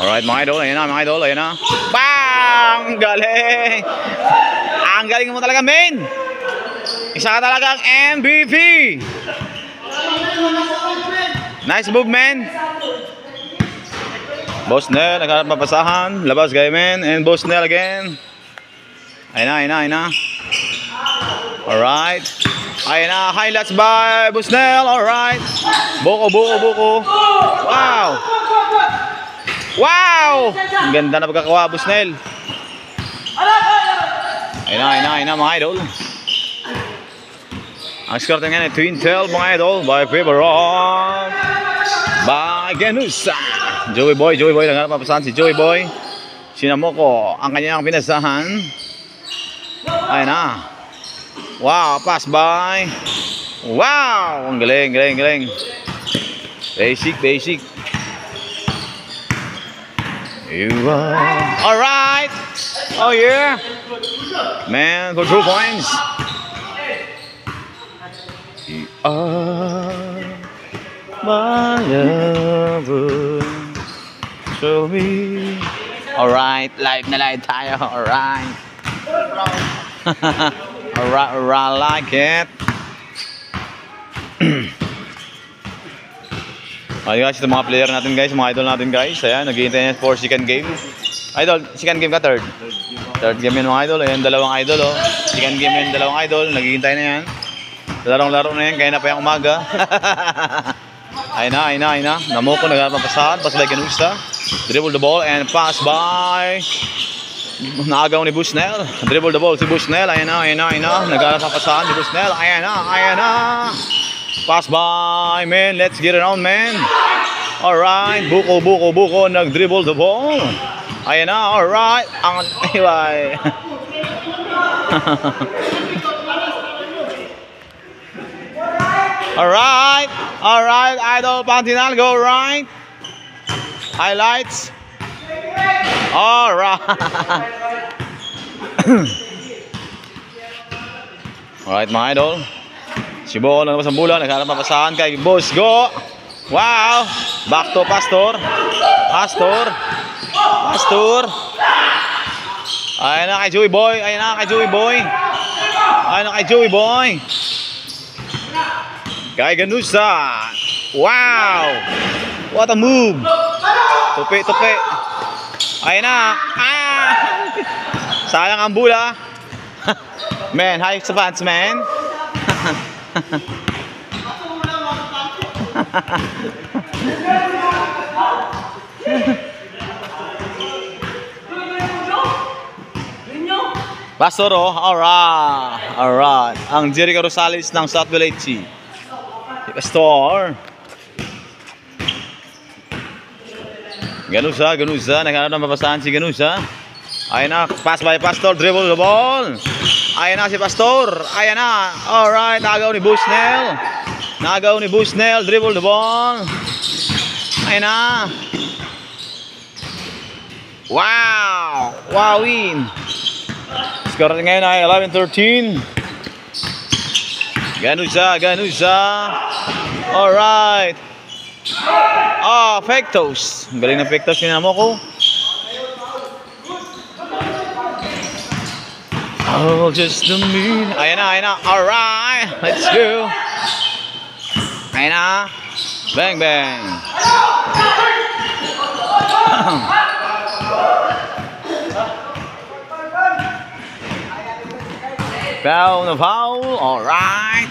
Alright mga idol, ayan na mga idol, ayan na. Bang! Galing! Ang galing mo talaga, men! Isa ka talagang MVP! Nice move, men! Boss Nel, naghanap mapasahan. Labas kayo, men. And Boss Nel again. Ayan na, ayan na, ayan na. Alright. Ayan na, highlights by Boss Nel. Alright. Buko, buko, buko. Wow! Wow! Ang ganda na pagkakawa, Boss Nel. Ayan na, ayan na, ayan na, mga idol. Ang score nga na 12 mga idol by Piberon. By Genusa. Joey Boy, naghanap mapasahan si Joey Boy. Sinamoko ang kanyang pinasahan. Ayan na. Wow, pass by. Wow! Ang galing, galing, galing. Basic, basic. You are. Alright! Oh yeah! Man, for 2 points. You are my lover. Show me. Alright, live na live tayo. Alright. Alright, like it. Okay guys, ito mga player natin guys, mga idol natin guys. Ayan, nag-iintay na for second game. Idol, second game ka, third? Third game yun mga idol. Ayan, dalawang idol oh. Second game yun, dalawang idol. Nag-iintay na yan. Larong-laro na yan, kaya na pa yung umaga. Ayun na, ayun na, ayun na. Namoko, nagpapasahan. Pass by Genusa. Dribble the ball and pass by. Naagaw ni Busnel. Dribble the ball si Busnel. Ayun na, ayun na, ayun na. Nagpapasahan si Busnel. Ayun na, ayun na. Pass by, man. Let's get it on, man. Alright. Buko, buko, buko. Nag-dribble the ball. Ayun na, alright. Ang iway. Alright, alright, idol Pantinal, go right. Highlights. Alright. Alright mga idol. Si Bo naglabas ang bola, naghanap mapasahan kay Boss Go. Wow. Back to Pastor. Pastor. Pastor. Ayan na kay Joey Boy. Ayan na kay Joey Boy. Ayan na kay Joey Boy. Kay Genusa. Wow! What a move! Tupi, tupi. Ayun na. Ah! Sayang ang bola. Man, high sa pants, man. Pastor, oh. Alright. Alright. Ang Jericho Rosales ng South Village. Pastor. Genusa, Genusa. Naghanap ng mapasahan si Genusa. Ayan na. Pass by Pastor. Dribble the ball. Ayan na si Pastor. Ayan na. Alright. Nagaw ni Busnel. Nagaw ni Busnel. Dribble the ball. Ayan na. Wow. Wow, win. Score ngayon ay 11-13. Genusa, Genusa. Alright. Ah, fake toast. Galing na fake toast yung Namoko. Oh, just the mean. Ayan na, ayan na. Alright. Let's go. Ayan na. Bang, bang. Foul na foul. Alright.